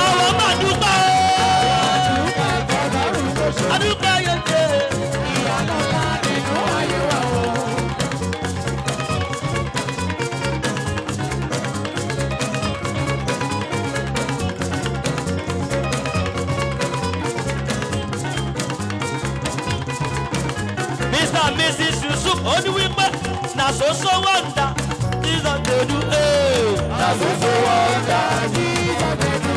àwọn máa dúpẹ́ adúpẹ́ yẹn jẹ́ Mr. and Mrs. Yusuf oníwípé na so wonder Jesus dey do na so wonder Jesus dey do.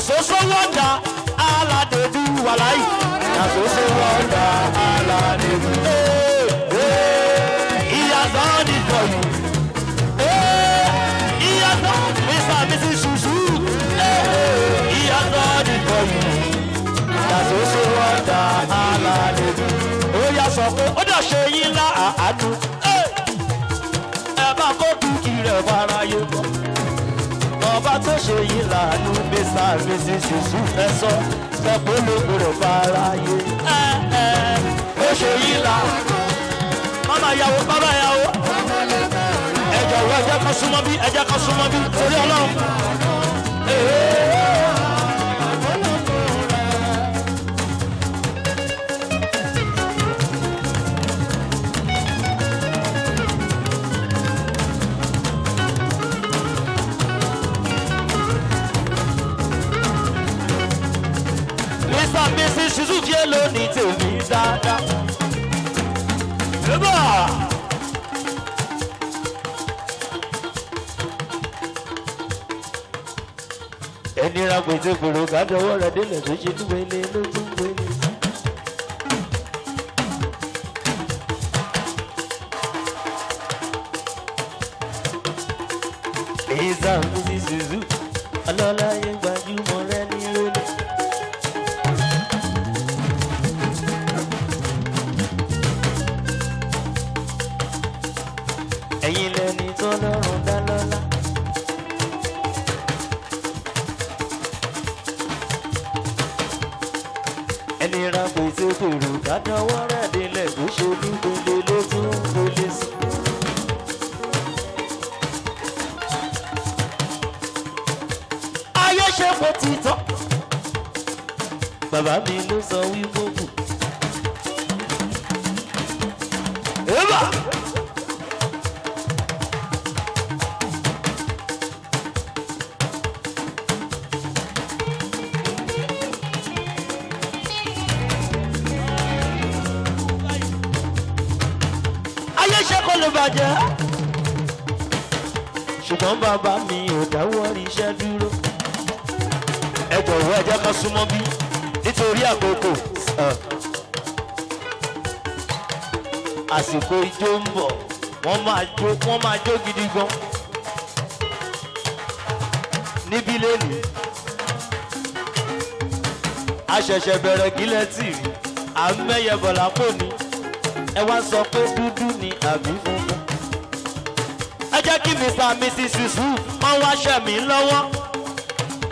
So wonder Allah dey do walai na so wonder Allah dey do he has done it for you he has done Mr. and Mrs. Susu he has done it for you na so wonder Allah dey do ó yá sọ pé ó dà ṣe yín láàánú ẹ bá kó dúkì rẹ̀ fáráyé bọ̀. Ọba tó ṣe yìí lànà Mr. and Mrs. Yusuf ẹ sọ pé lóko rẹ̀ fáráyé. Ó ṣe yìí lànà. Mama ìyàwó bàbá ìyàwó. Ẹ jọ̀wọ́ ẹ jẹ́ ká súnmọ́ bí ẹ jẹ́ ká súnmọ́ bí torí Ọlọ́run. Mrs. Yusuf yé lónìí tèmi dáadáa. Eba! Ẹni ra gbèsè gbòòrò kádọ́wọ́ rẹ̀ délẹ̀ tó ṣe ní wẹ́lẹ́ ló tún wẹ́lẹ́. Mr. and Mrs. Yusuf ọlọ́láyé gbajúmọ̀ rẹ̀ ní rẹ́lẹ̀. Ẹ̀yin lẹni tó lọ́rùn dá lọ́lá. Ẹni ra pèsè pèrò kádọ́wọ́ rẹ̀ délẹ̀ tó ṣe ní gbélé ló tún gbélé sí. Ayé ṣe kò ti tán. Bàbá mi ló sọ wípé kù. Eba! Ló bàjẹ́ ṣùgbọ́n bàbá mi ò dáwọ́ iṣẹ́ dúró ẹ jọ̀wọ́ ẹ jẹ́ ká súnmọ́ bí nítorí àkókò àsìkò ijó ń bọ̀ wọ́n máa jó gidi gan níbí lónìí a ṣẹ̀ṣẹ̀ bẹ̀rẹ̀ gílẹ̀tì rí à ń mẹ́yẹ bọ̀lá pò ní ẹ wá sọ pé dúdú ni àbí funfun. Ẹ jẹ́ kí Mr. and Mrs. Yusuf máa wá ṣẹ̀ mí lọ́wọ́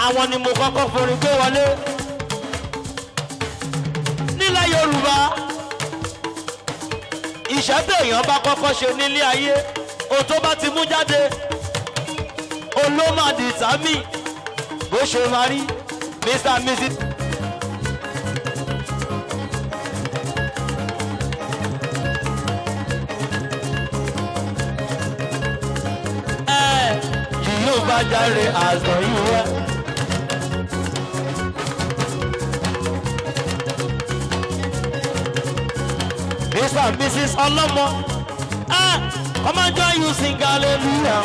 àwọn ni mo kọ́kọ́ forin gbé wọlé. Nílẹ̀ Yorùbá iṣẹ́ téèyàn bá kọ́kọ́ ṣe nílé ayé ohun tó bá ti mú jáde olómàdì tàmí bó ṣe máa rí Mr. and Mrs. Bajare àzọ ìwé. Mr. and Mrs. Ọlọ́mọ come and join you sing hallelujah.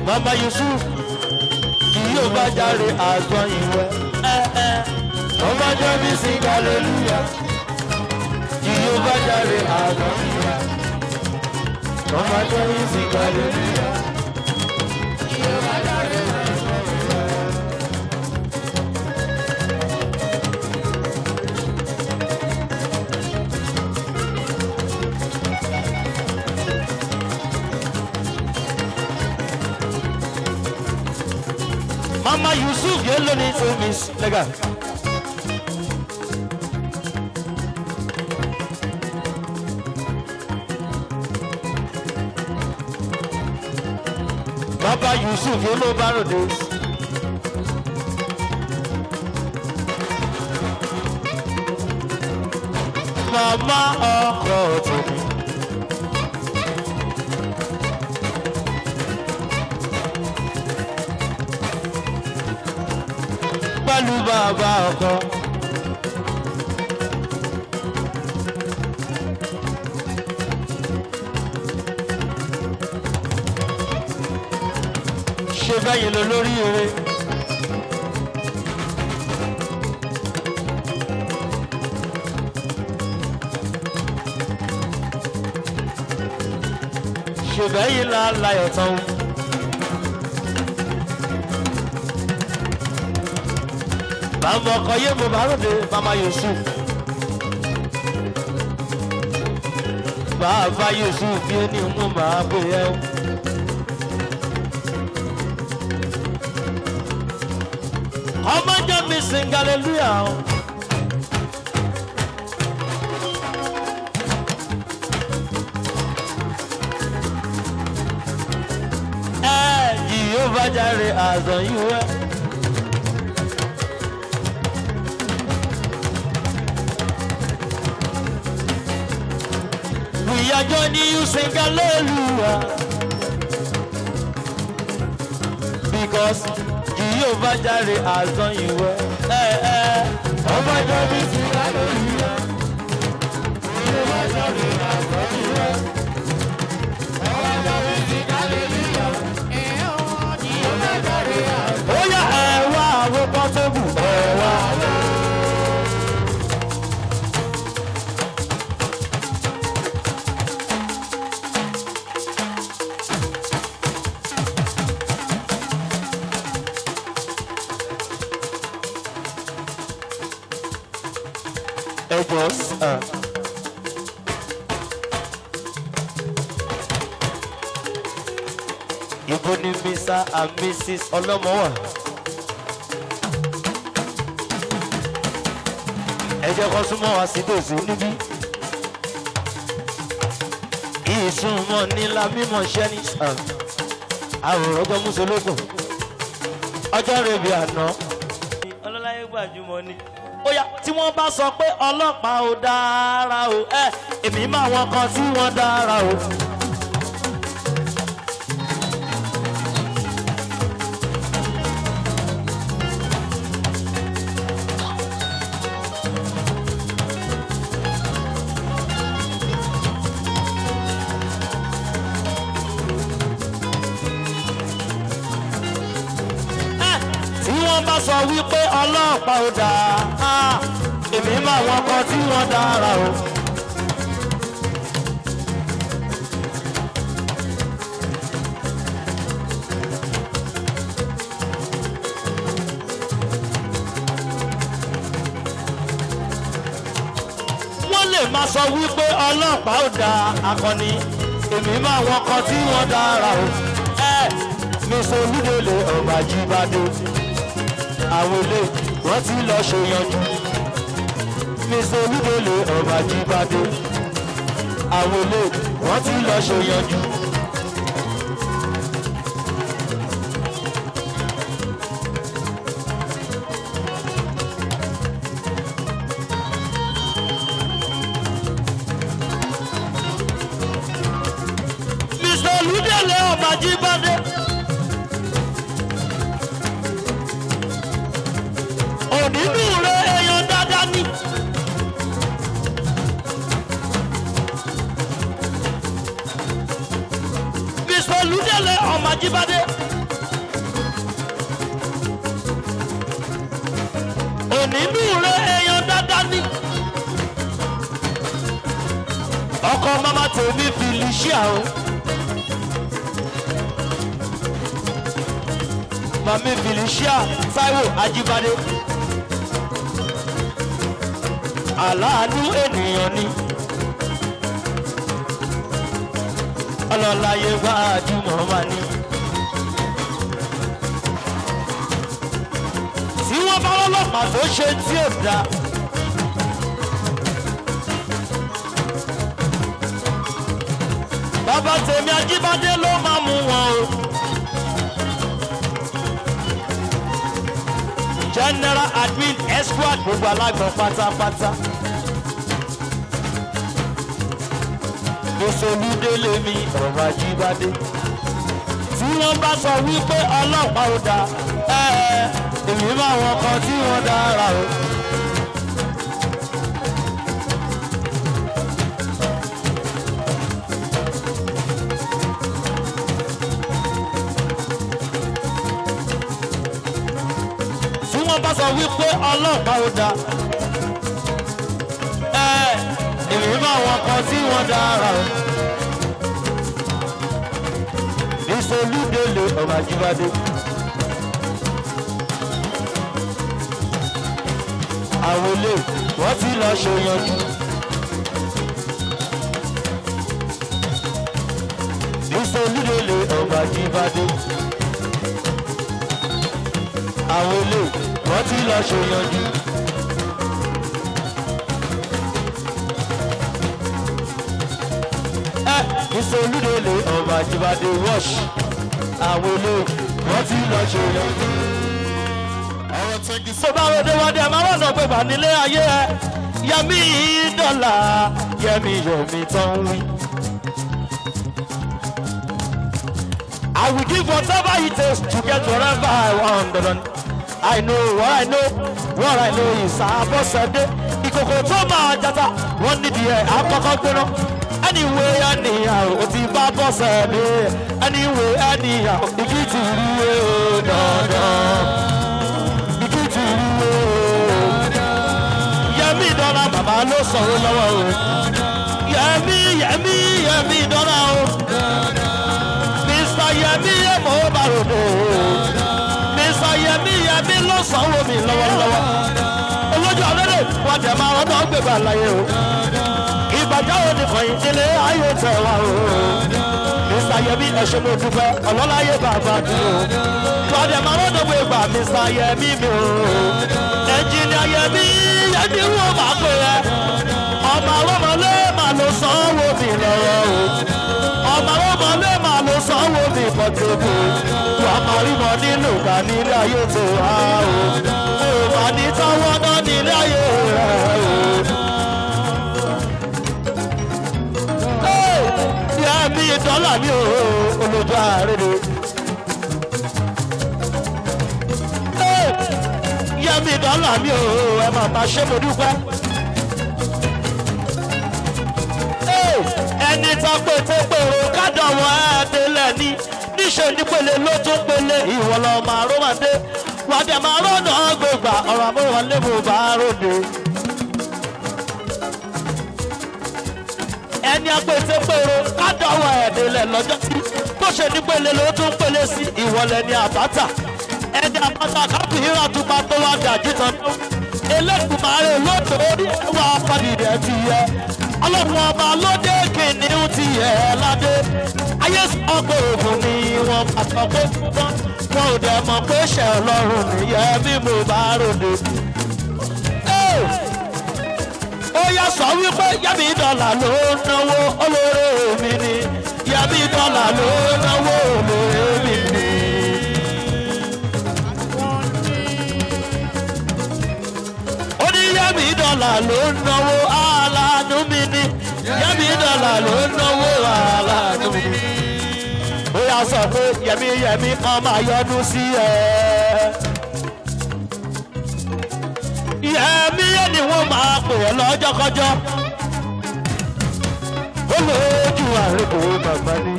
Mama Yusuf kì yóò Bajare àzọ ìwé. Ọmọ jẹ́ mi sing hallelujah. Jehovah Jare hallelujah. ọmọ ajọ́ yìí sì hallelujah. Mama Yusuf yellow need to miss lega. Baba Yusuf yellow barrodes. Mama ọkọ tèmi. Pẹ̀lú bàbá ọkọ. Ṣé bẹ́yìn lọ lórí eré? Ṣé bẹ́yìn la láyọ̀ tán? Bàbá ọkọ yé mo bá ròde Mama Yusuf. Bàbá Yusuf bí ó ní mú màá pè é. Ọmọ jẹ́ mi sing hallelujah. Jehovah Jireh has done you well. We are joining you sing hallelujah. Because Jehovah Jireh has done you well. Oh my God, we sing hallelujah. Jehovah Jireh has done you well. Oh my God, we sing hallelujah. Jehovah Jireh has done you well. Oh yeah, we're possible. Ibo ni Mr. and Mrs. Ọlọ́mọwà. Ẹ jẹ́ kó súnmọ́ wá sí tòsí níbí. Ìsúnmọ́ nílá mímọ́ ṣẹ́ ní sàn. Àwòrán ọjọ́ Mùsùlùmí. Ọjọ́ rẹ̀ bí àná. Ọlọ́láyé gbajúmọ̀ ni. Ó yá tí wọ́n bá sọ pé ọlọ́pàá ò dára o èmi máa wọn kan tí wọ́n dára o. Tí wọ́n bá sọ wípé ọlọ́pàá ò dára èmi máa wọn kan tí wọ́n dára o. Wọ́n lè máa sọ wípé ọlọ́pàá ò dá akọni èmi máa wọn kan tí wọ́n dára o. Mr. Olúdélé ọba Jíbádé àwọn ilé wọ́n ti lọ ṣe yanjú. Mr. Olúdélé ọba Jíbádé àwọn ilé wọ́n ti lọ ṣe yanjú. Mr. Olúdélé ọba Jíbádé onínú rẹ èèyàn dáadáa ni. Mr. Olúdélé ọmọ Jíbádé onínú rẹ èèyàn dáadáa ni. Ọkọ mama tèmi Felicia o mami Felicia Taiwo Ajibade aláàánú ènìyàn ni ọlọ́láyé gbajúmọ̀ máa ní. tí wọ́n bá ọlọ́pàá tó ṣe tí ò dáa bàbá tèmi Ajíbádé ló máa mú wọn o. General Admin Esquad gbogbo alágbọ̀n pátápátá. Olúdélé mi ọ̀rọ̀ Ajíbádé. Tí wọ́n bá sọ wípé ọlọ́pàá ò dáa, èmi máa wọn kan tí wọ́n dára o. Tí wọ́n bá sọ wípé ọlọ́pàá ò dáa, èmi máa wọn kan tí wọ́n dára o. Olúdélé ọ̀rọ̀ Ajíbádé. Àwọn ilé wọ́n ti lọ ṣe yanjú. Olúdélé ọ̀rọ̀ Ajíbádé. Àwọn ilé wọ́n ti lọ ṣe yanjú. Olúdélé ọ̀rọ̀ Ajíbádé wash. Àwọn ilé wọ́n ti lọ ṣe yanjú. Tó bá ròde wọ́dẹ máa wọ́n sọ pé bà nílé ayé ẹ yẹmí dọ́là yẹmí yẹmí tó ń wí. I will give whatever it takes to get wherever I want. I know what I know, what I know is àbọ̀sẹ̀dé. Ìkòkò tó máa jata wọ́n nídìí ẹ̀ àkọ́kọ́ gbóná. Anyway, anyhow, o ti bá bọ́sẹ̀dé. Anyway, anyhow, ìkí ti rí o dandan. Ìkí ti rí o. Yẹmí dọ́là bàbá ló sọ̀rọ̀ lọ́wọ́ o. Yẹmí dọ́là o. Mr. Yẹmí èmọ̀ ó bá ròdò o. Mr. Yẹmí ló sanwó mi lọ́wọ́lọ́wọ́. Olójú ọ̀rẹ́dẹ̀ wọ́n jẹ̀ máa rọ́dọ̀ gbégbá láyé o. Ìbàjẹ́ òní kọ̀yìn délé ayé tẹ̀ wá o. Mr. Yẹmí ẹ̀ṣẹ̀ mo dúpẹ́ ọlọ́láyé bàbá dúró. Wọ́n jẹ̀ máa rọ́dọ̀ gbégbá Mr. Yẹmí mi o. Ẹnjìnìà Yẹmí wọ́n máa pè é. Ọmọ ọlọ́mọlé máa lo sanwó mi lọ́wọ́ o. Ọmọ ọlọ́mọlé máa lo sanwó mi pọ̀tẹ́bù. Wà á máa rí mọ nínú ìgbà nílé ayé tó wá o. Mo máa ní táwọn náà nílé ayé rẹ̀ o. Yẹmí dọ́là mi ò olójú àárẹ̀. Yẹmí dọ́là mi ò ẹ máa ma ṣe mo dúpẹ́. Ẹni tá pé tó pèrò kádọ̀wọ̀ ẹ̀ẹ́dẹ́lẹ̀ ní níṣẹ́ nípele ló tún pele ìwọ lọ máa ró máa dé. Wàdẹ̀ máa rọ́nà gbégbà ọ̀rọ̀ àmúwọlé mo bá ròde. Ẹni apètèpèrò kádọ̀wọ̀ ẹ̀ẹ́dẹ́lẹ̀ lọ́jọ́ tí bó ṣe nípele ló tún pele sí ìwọlẹ̀ ní àbátà. Ẹni àbátà káfíńrà tún máa tó wá dàjú tán náà. Elédùmarè lóde orí ẹwà fàdìdẹ ti yẹ. Ọlọ́run ọba lóde kìnìún ti yẹ ládé. Ayé ọkọ̀ ògùn ni wọ́n pàtó pé wọ́n ò dẹ̀ mọ̀ pé ṣẹ̀ Ọlọ́run nìyẹn bí mo bá ròde. Ó yá sọ wípé Yẹmí dọ́là ló náwó olóore mi ni. Yẹmí dọ́là ló náwó olóore mi ni. Ó ní Yẹmí dọ́là ló náwó aláàánú mi ni. Yẹmí dọ́là ló náwó aláàánú mi ni. Ó yá sọ pé Yẹmí kan máa yọnu sí ẹ. Yẹmí ni wọ́n máa pè é lọ́jọ́kọ́jọ́. Ó lójú àrékò bàbá ní.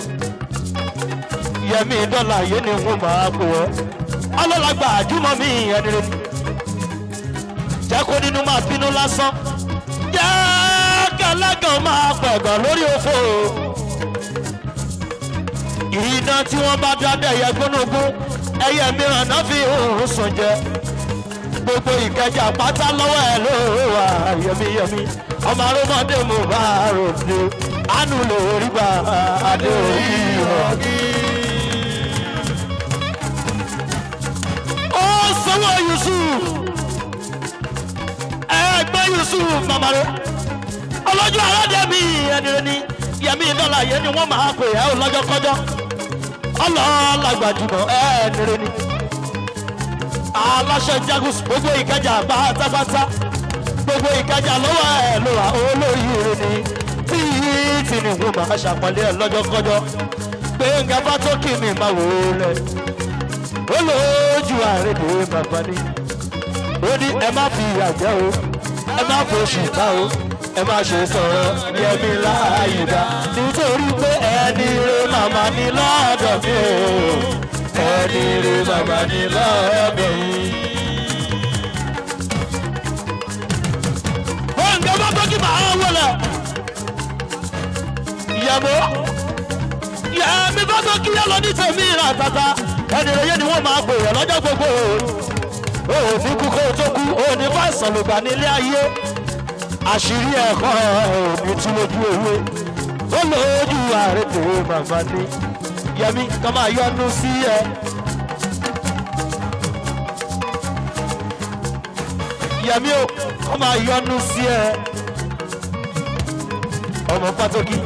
Yẹmí dọ́là yé ni wọ́n máa pè é. Ọlọ́lágbà àjùmọ̀ mi ẹni rẹ̀. Jẹ́ kó nínú máa bínú lásán. Jẹ́ kẹlẹ́gàn máa pẹ̀gàn lórí òfò. Ìdán tí wọ́n bá dábẹ́ ẹ̀yẹ gbónúgbó. ẹyẹ mìíràn náà fi òun sùn jẹ gbogbo Ìkẹjà pátá lọ́wọ́ ẹ̀ ló wà yẹmíyẹmí ọmọ arúmọdé mo bá ròde àánú lórí bá adé orí ọ̀gí. ó sanwó Yusuf ẹgbẹ́ Yusuf mamare ọlọ́jọ́ aládẹ́bí ẹni rẹ ni yẹmí dọ́là yẹn ni wọ́n máa pè ẹ́ lọ́jọ́kọ́jọ́ ọlọ́ọ̀làgbàjùmọ̀ ẹni rẹ ni aláṣẹ jagus gbogbo Ìkẹjà pátápátá gbogbo Ìkẹjà lọ́wọ́ ẹ̀ ló wà olórí rẹ ni tí ni wọ́n máa ṣàpọ̀lẹ́ ẹ̀ lọ́jọ́kọ́jọ́ pé nǹkan bá tó kí mi máa wò ó lẹ̀ olójú àrèdè bàbá ni ó ní ẹ má fi ìyà jẹ o ẹ má fòṣì ká o ẹ má ṣe sọ̀rọ̀ yẹmi láàyè dá nítorí pé ẹni rẹ màmá ní lọ́dọ̀ mi o ẹni rẹ màmá ní lọ́dọ̀ mi. ó nǹkan bá tó kí màá wọlé yẹmọ yẹmi bá tó kí yẹ lọ ní tèmi rà tata ẹni rẹ yẹ ni wọ́n máa pè é lọ́jọ́ gbogbo o ní kú kó tó kú o ní bá ìsànlùgbà nílé ayé àṣírí ẹ̀kọ́ òní tí lójú ewé ó lójú àrètè bàbá ní yẹmi ká máa yọnu sí ẹ. yẹmi o ká máa yọnu sí ẹ ọmọ pàtàkì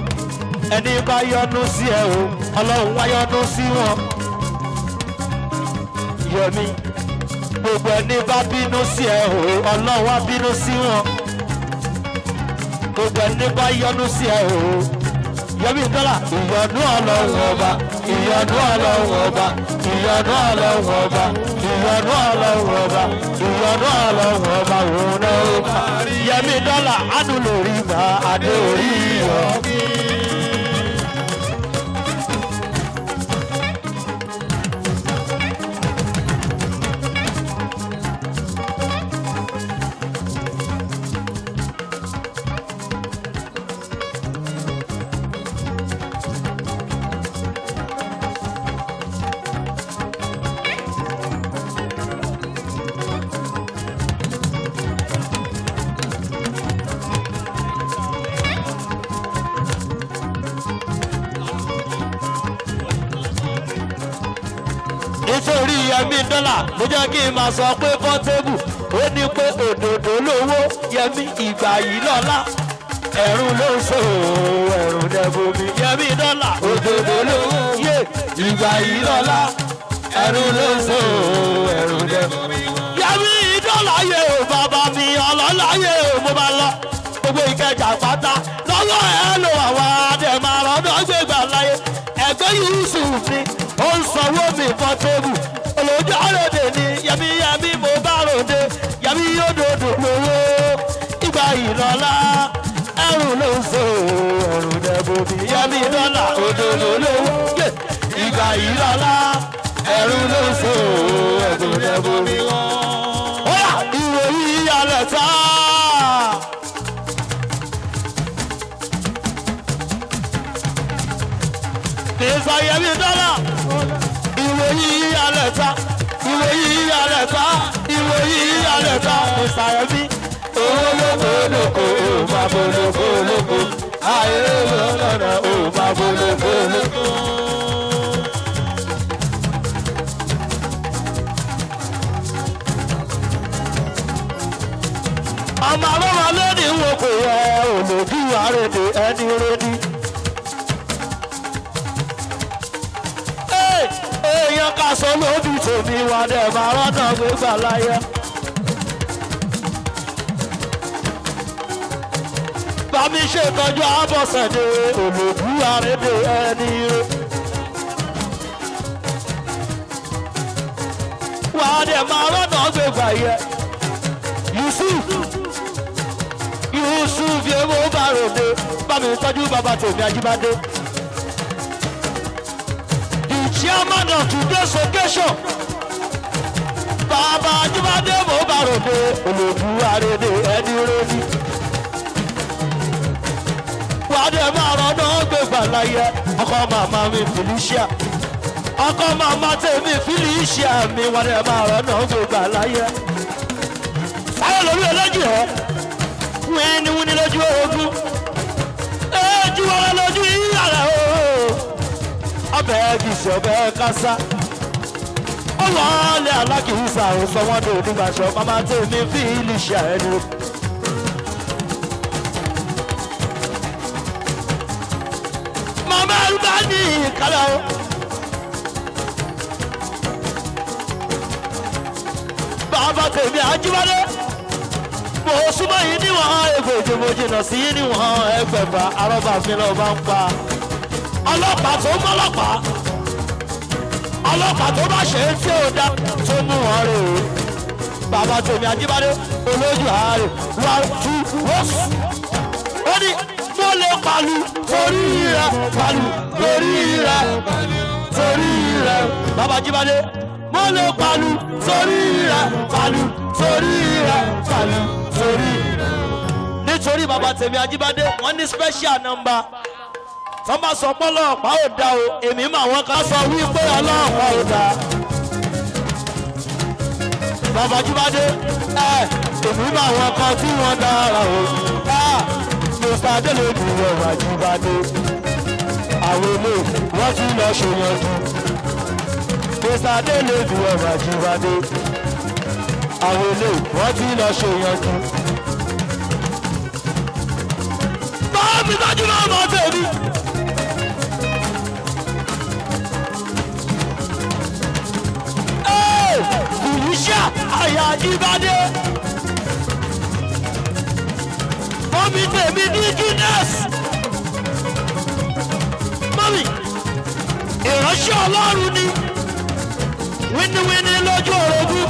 ẹni bá yọnu sí ẹ o Ọlọ́run wá yọnu sí wọn. yẹmi gbogbo ẹni bá bínú sí ẹ o Ọlọ́run wá bínú sí wọn. gbogbo ẹni bá yọnu sí ẹ o yẹmi dọ́là ìyọnu Ọlọ́run ọba ìyọnu Ọlọ́run ọba ìyọnu Ọlọ́run ọba ìyọnu Ọlọ́run ọba ìyọnu Ọlọ́run ọba òun náà ó bá yẹmi dọ́là ánú lórí gbà adé orí ọ̀gí. nítorí yẹmi dọ́là ló jẹ́ kí n máa sọ pé Portable ó ní pé òdòdó lówó yẹmi ìgbà yìí lọ́la ẹ̀rùn ló ń so ẹ̀rùn dẹ̀bomi yẹmi dọ́là òdòdó lówó yé ìgbà yìí lọ́la ẹ̀rùn ló ń so ẹ̀rùn dẹ̀bomi. yẹmi dọ́là yé o bàbá mi ọlọ́lá yé o mo máa lọ gbogbo Ìkẹjà pátá lọ́wọ́ ẹ̀ lò àwọn àdèmàrán náà gbégbá láyé ẹgbẹ́ Yusuf ni ó ń sanwó mi Portable olójú àròdè ni yẹmi mo bá ròde yẹmi yóò dòdò lówó ìgbà ìlọ́lá ẹrù ló ń so ẹrù dẹ̀bòbí yẹmi dọ́là òdòdó lówó ìgbà ìlọ́lá ẹrù ló ń so ẹrù dẹ̀bòbí wọn. ó yà ìròyìn alẹ́ tá. Ìsà yẹmi dọ́là ìròyìn alẹ́ ta ìròyìn alẹ́ ta ìròyìn alẹ́ ta ìsà yẹmi olóko olóko òmà bolóko olóko ayé lọ́nà òmà bolóko olóko. ọmọ àlọ́wọ́ lónìí wo kò yẹ olójú àrèdè ẹni rẹ́ni. èèyàn ká sọ lójú tèmi wà dẹ̀ máa rọ́nà gbégbá láyé. bámi ṣètọ́jú Àbọ̀sẹ̀dé olójú àrèdè ẹni rẹ̀. wà dẹ̀ máa rọ́nà gbégbá yẹ. Yusuf yẹ mo bá ròde bámi tọ́jú bàbá tèmi Ajíbádé. Chairman of today's occasion Bàbá Ajíbádé mo bá ròde olójú àrèdè ẹni rẹ́ni. wàdé máa rọ́nà gbégbá láyé ọkọ màmá mi Felicia ọkọ màmá tèmi fílì iṣẹ́ àmì wọn ni ẹ máa rọ náà gbogbo àlàyé. sáyẹ lórí ẹlẹ́jì ẹ wíní lójú ogun ojú ọ̀rọ̀ lójú ìyàrá o ọbẹ̀ kìsì ọbẹ̀ kásá ó wọlé alákìísà ò sọ wọ́n dé onígbàṣọ màmá tèmi fílì iṣẹ́ ẹni. màmá ẹrú bá ní ìkálẹ̀ o. bàbá tèmi Ajíbádé mo súnmọ́ yìí níwọ̀n egbòjì mo jìnnà sí yìí níwọ̀n ẹgbẹ̀fà arọ́bà mi lọ bá ń pa ọlọ́pàá tó mọ́ ọlọ́pàá tó bá ṣe é tí ò dá tó mú wọn rè é bàbá tèmi Ajíbádé olójú àárẹ̀ 1 2 wọ́ọ̀sì ó ní mo lè palu torí rẹ̀ palu torí rẹ̀ torí rẹ̀ bàbá Ajíbádé mo lè palu torí rẹ̀ palu torí rẹ̀ palu torí rẹ̀. nítorí bàbá tèmi Ajíbádé wọ́n ní special number tọ́ bá sọ pé ọlọ́pàá ò dá o èmi mà wọ́n ká sọ wípé ọlọ́pàá ò dá. bàbá Ajíbádé èmi mà wọ́n kan tí wọ́n dára o. Mr. Adélèdè ọ̀rọ̀ Ajíbádé àwọn ilé wọ́n ti lọ ṣèyànjú. Mr. Adélèdè ọ̀rọ̀ Ajíbádé àwọn ilé wọ́n ti lọ ṣèyànjú. báwo mi tọ́jú náà mọ́ tèmi. Kùrìṣà àyà Ajíbádé mọ́mí tèmi ní Guinness mọ́mí ìránṣẹ́ Ọlọ́run ni wíníwíní lójú orogún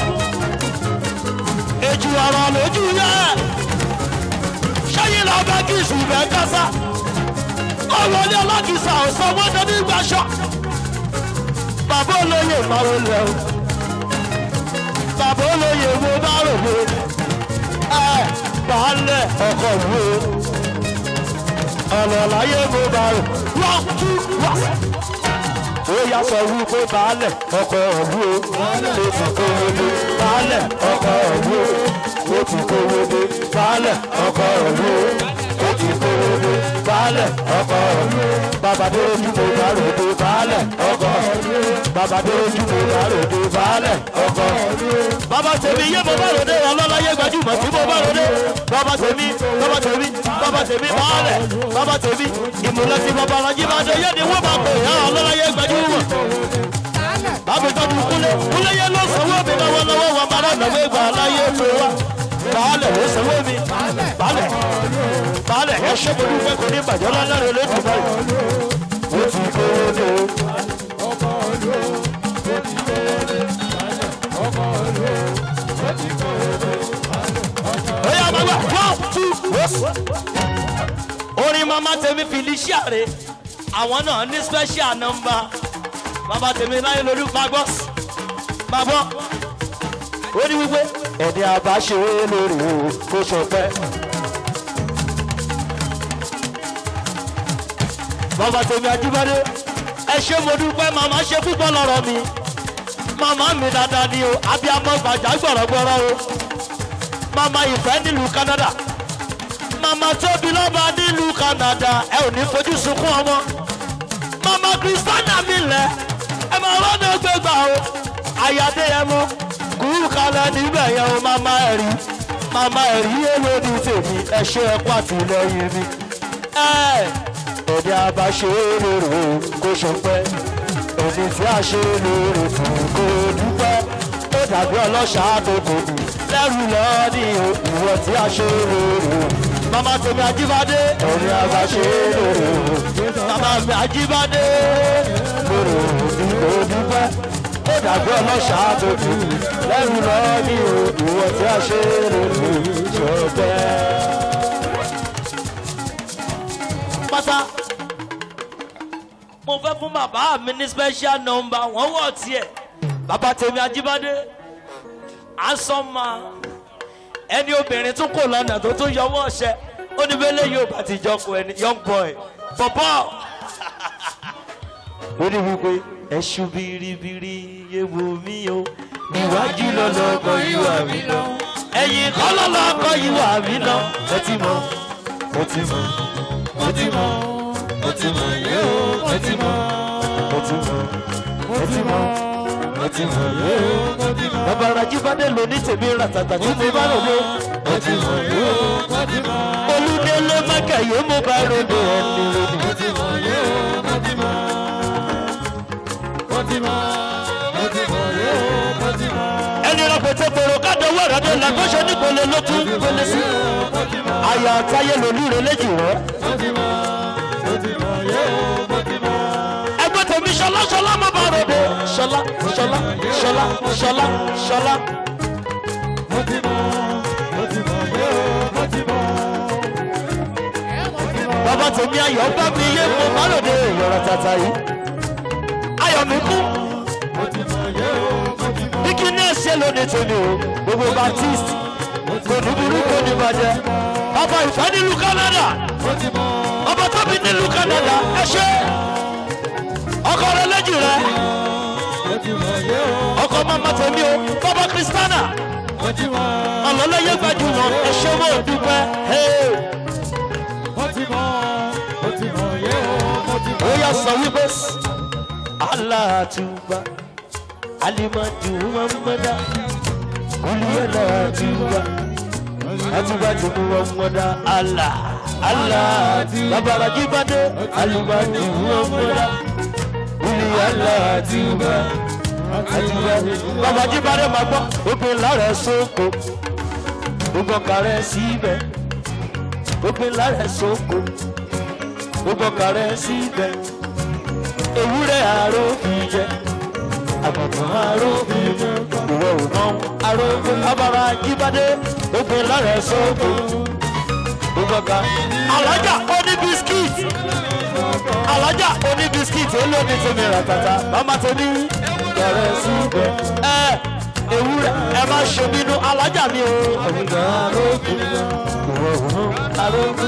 èjì ọ̀rọ̀ lójú yẹ ṣẹ́yìn lọ́bẹ̀ kí ìṣùgbẹ́ kásá ọ̀wọ́lé ọlọ́kìsà ọ̀sán wọ́n tẹ́ ní ìgbàṣọ́ bàbá olóyè máa wọlé o bàbá olóyè wo bá rò wé baálẹ̀ ọkọ̀ ìlú ọ̀nà láyé mo bá rò wọ́n tú wá. ó yá sọ wípé baálẹ̀ ọkọ̀ ìlú ó ti kówó dé baálẹ̀ ọkọ̀ ìlú ó ti kówó dé baálẹ̀ ọkọ̀ ìlú ó ti kówó dé baálẹ̀ ọkọ̀ ìlú bàbá dé ojú mo bá rò dé baálẹ̀ ọkọ̀ ìlú bàbá dé ojú mo bá rò dé baálẹ̀ ọkọ̀ ìlú. bàbá tèmi yé mo bá rò dé ọlọ́láyé gbajúmọ̀ tí mo bá rò dé bàbá tèmi baálẹ̀ bàbá tèmi ìmùlẹ̀ tí bàbá Ajíbádé yé ni wọ́n máa pè é ọlọ́láyé gbajúmọ̀. bàbá ìtọ́jú kúlẹ̀ yé ló sanwó mi lọ́wọ́lọ́wọ́ wọn bá lọ́nà gbégbá láyé tó wá. baálẹ̀ ló sanwó mi baálẹ̀ ẹ ṣé mo dúpẹ́ kò ní bàjẹ́ lọ́lọ́rẹ́ lójú báyìí. ó ti kó o dé ọkọ̀ ọdún ó ti kó o dé ọkọ̀ ọdún ó ti kó o dé. Oya bàbá 1 2 orin mama tèmi Felicia rè àwọn náà ní special number bàbá tèmi láyé lórí magbọ́s bàbá ó ní wípé ẹni àbáṣe lórí o kó ṣọpẹ́. bàbá tèmi Ajíbádé ẹ ṣé mo dúpẹ́ màmá ṣe púpọ̀ lọ́rọ̀ mi màmá mi dáadáa ni o abiyamọ gbàjà gbọ̀rọ̀gbọ̀rọ̀ o màmá ìfẹ́ nílùú Canada màmá tóbi lọ́ba nílùú Canada ẹ ò ní fojú sunkún ọmọ màmá Christiana mi lẹ̀ ẹ máa rọ́nà gbégbá o àyàdé ẹ mọ́ kúrú kalẹ̀ níbẹ̀ yẹn o màmá ẹ̀rí èlò ní tèmi ẹ ṣé ẹ kú àtìlẹ́yìn mi ẹni àbáṣe lóore kó ṣọpẹ́ ẹni tí a ṣe lóore fún kó dúpẹ́ ó dàbí ọlọ́ṣàá tó kò ní lẹ́rù lọ́ọ́ ní ìwọ tí a ṣe lóore mama tèmi Ajíbádé ẹni àbáṣe lóore mama mi Ajíbádé lóore ní kó dúpẹ́ ó dàbí ọlọ́ṣàá tó kò ní lẹ́rù lọ́ọ́ ní ìwọ tí a ṣe lóore ṣọpẹ́. pátá mo fẹ́ fún bàbá mi ní special number wọ́n wọ̀ tiẹ̀ bàbá tèmi Ajíbádé asọ́mà ẹni obìnrin tún kò lọ́nà tó tún yọwọ́ ọ̀ṣẹ́ ó ní bẹ́lẹ̀ yóò bá ti jọkọ ẹni young boy bọ̀bọ̀ ó ní wípé ẹ̀ṣù biribiri ewu mi o níwájú lọ́lọ́kọ̀ ìwà mi lọ ẹ̀yìn kọ́ lọ́lọ́kọ̀ ìwà mi lọ mo ti mọ̀ mo ti mọ̀ mo ti mọ̀ mo ti mọ̀ yóò mo ti mọ̀ mo ti mọ̀ mo ti mọ̀ mo ti mọ̀ yóò mo ti mọ̀ bàbá Ajíbádé ló ní tèmi ràtàtà tí mo bá rò lé mo ti mọ̀ yóò mo ti mọ̀ Olúdélé Mákà yóò mo bá rò lé ẹni lónìí mo ti mọ̀ yóò mo ti mọ̀ mo ti mọ̀ mo ti mọ̀ yóò mo ti mọ̀ ẹni rà pẹ̀tẹ́ pẹ̀rọ káàdọ̀ wà rádé làgbọ́sẹ̀ nípele ló tún pele sí àyà àtayé lòlúre léjì rẹ̀ ẹgbẹ́ tèmi ṣọlá ṣọlá má bá ròde ṣọlá ṣọlá ṣọlá ṣọlá ṣọlá. bàbá tèmi ayọ̀ bá mi yé mo má ròde ìyọ̀rọ̀ tata yìí ayọ̀ mi kú bí kí ní ẹ̀ṣẹ̀ lónìí tèmi o gbogbo Baptist kò ní burú kò ní bàjẹ́ ọba ìfẹ́ nílùú Canada ọba tóbi nílùú Canada ẹ ṣe ọkọ rẹ lẹ́jì rẹ ọkọ mama tèmi o bàbá Christiana ọlọ́lẹ́yẹ gbajúmọ̀ ẹ ṣe mọ́ òdúpẹ́ ó yà sọ wípé aláàtúbà alimadu mamada kuliyala atuba atuba tumu mamada Allah Allah bàbá Ajíbádé alimadu mamada kuliyala atuba atuba bàbá Ajíbádé máa gbọ́ òpin lára sóko gbogbo kàrẹ́ síbẹ̀ òpin lára sóko gbogbo kàrẹ́ síbẹ̀ ewúrẹ́ àrò ìjẹ àgùntàn arógbó ìwọ òmò arógbó abara Ajíbádé gbogbo lọ́rẹ̀ sóko gbogbo ká. alájà oní bisikíìtì alájà oní bisikíìtì olómi tó mi rà tata màmá tó ní lọ́rẹ̀ síbẹ̀ ewúrẹ́ ẹ má ṣe bínú alájà mi o. àgùntàn arógbó ìwọ òmò arógbó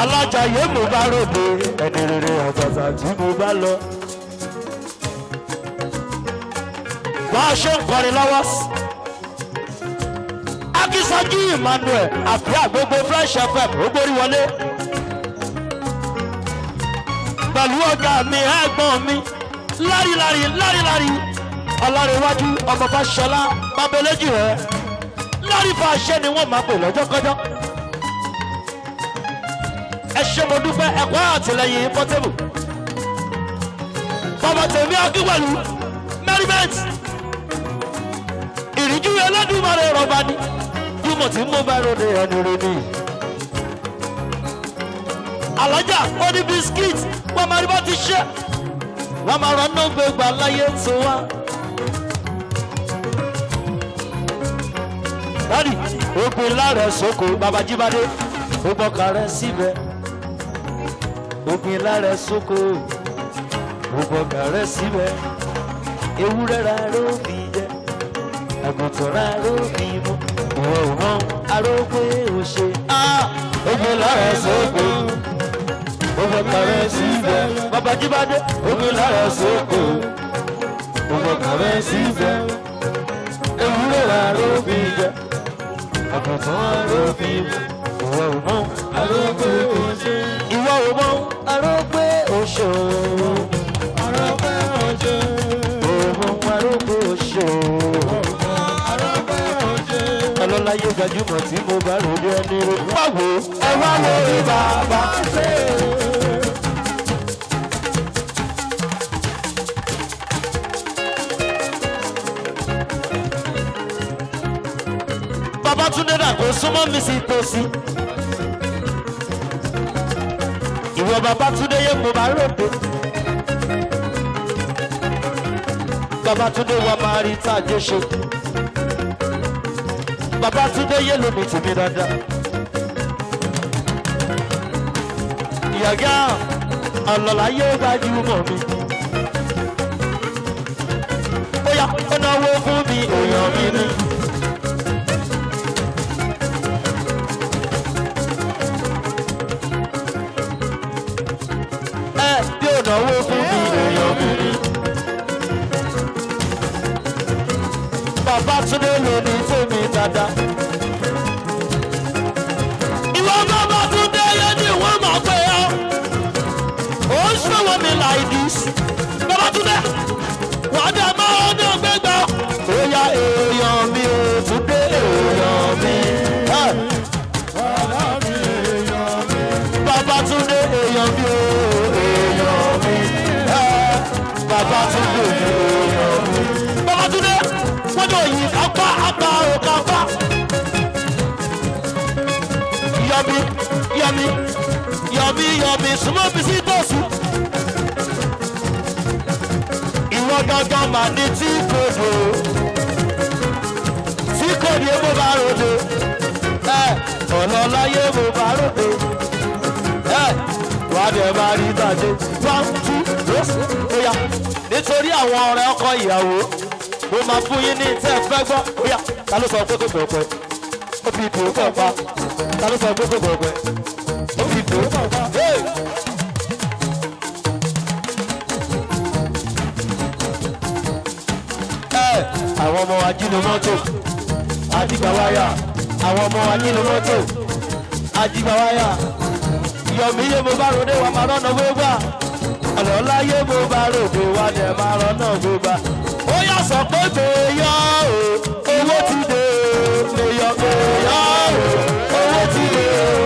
alájà yé mo bá ròde ẹni rere àtàtà tí mo bá lọ. bá a ṣe ń kọrin lọ́wọ́ Akínsọ́jí Emmanuel àbí àgbègbè Fresh FM ó gbórí wọlé pẹ̀lú ọ̀gá mi ẹ̀gbọ́n mi lárílárí ọlọ́rẹ̀wájú ọmọ Fáṣọlá Bábẹ́lẹ́jì rẹ̀ lárí fàṣẹ ni wọ́n máa pè lọ́jọ́kọ́jọ́. ẹ ṣé mo dúpẹ́ ẹ̀kọ́ àtìlẹ́yìn Portable bàbá tèmi akínwẹ̀lú merriment ìrìjú Ẹlẹ́dùmarè rọ̀bà ni jùmọ̀ tí mo bá ròde ẹni rẹ̀ ni. alájà ó ní bisikíìtì wọ́n máa rí bá ti ṣe wọ́n máa rán náà gbégbá láyé tó wá. dádì òpin láàrẹ̀ sóko bàbá Ajíbádé ó gbọ́ka rẹ̀ síbẹ̀ òpin láàrẹ̀ sóko ó gbọ́ka rẹ̀ síbẹ̀ ewúrẹ́ ra ló fi jẹ àgùntàn ra ló fi mú ìwọ ò mọ arógbé ò ṣe òpin láàrẹ̀ sóko ó gbọ́ka rẹ̀ síbẹ̀ bàbá Ajíbádé òpin láàrẹ̀ sóko ó gbọ́ka rẹ̀ síbẹ̀ ewúrẹ́ ra ló fi jẹ àgùntàn ra ló fi mú. Ìwọ ò mọ arógbé òṣè. Ìwọ ò mọ arógbé òṣè. Arógbé òṣè. Òmò arógbé òṣè. Arógbé òṣè. Ọlọ́láyé gbajúmọ̀ tí mo bá ròde ẹni rẹ̀. Báwo ẹ wá lórí bàbá ṣe. Babátúndé náà kò súnmọ́ mi sí tòsí. Ìwọ Babátúndé yẹ kó máa ròde. Babátúndé wa máa rí tá a jẹ́ ṣe. Babátúndé yẹ lómi tèmi dáadáa. Ìyàgá ọ̀lọ́lá yóò gbajúmọ̀ mi. Ó yá ó náwó fún mi èèyàn mi ní. bàbá Túndé ló ní tèmi dáadáa. Ìwọ bàbá Túndé yẹn ni wọ́n máa pè ọ́. Ó ń ṣòwò mi like this. Bàbá Túndé, wà á dá máa ọdún gbégbá. Ó yá èèyàn mi ò Túndé èèyàn mi. Bàbá Túndé èèyàn mi ò èèyàn mi. Bàbá Túndé èèyàn mi. Bàbá Túndé, wọ́n jọ yìí kápá àpá ò kápá. Yọ̀mí yọ̀mí yọ̀mí yọ̀mí súnmọ́ bí sí tòṣù. Ìwọ gangan mà ní tí kò dò. Tí kò ní mo bá ròde. Ọ̀lọ́láyé mo bá ròde. Wà á dẹ̀ máa rí ìtàjé. 1, 2, 3, óyá. Nítorí àwọn ọ̀rẹ́ ọkọ ìyàwó, mo máa fún yín ní tẹ́ ẹ fẹ́ gbọ́. Óyá, ta ló sọ pé kò gbọ̀gbẹ́? Ó fi ìdò kọ̀ pa. Ta ló sọ pé kò gbọ̀gbẹ́? Ó fi ìdò kọ̀ pa. Àwọn ọmọ ajínigbọ́tò ajígbàwáyà, àwọn ọmọ ajínigbọ́tò ajígbàwáyà. Yọ̀mí yé mo bá ròde wà máa rọ́nà gbégbá. Ọ̀lọ́lá yé mo bá ròde wà dẹ̀ máa rọ́nà gbégbá. Ó yà sọ pé gbèyà o, owó ti dé o. Gbèyà gbèyà o, owó ti dé o.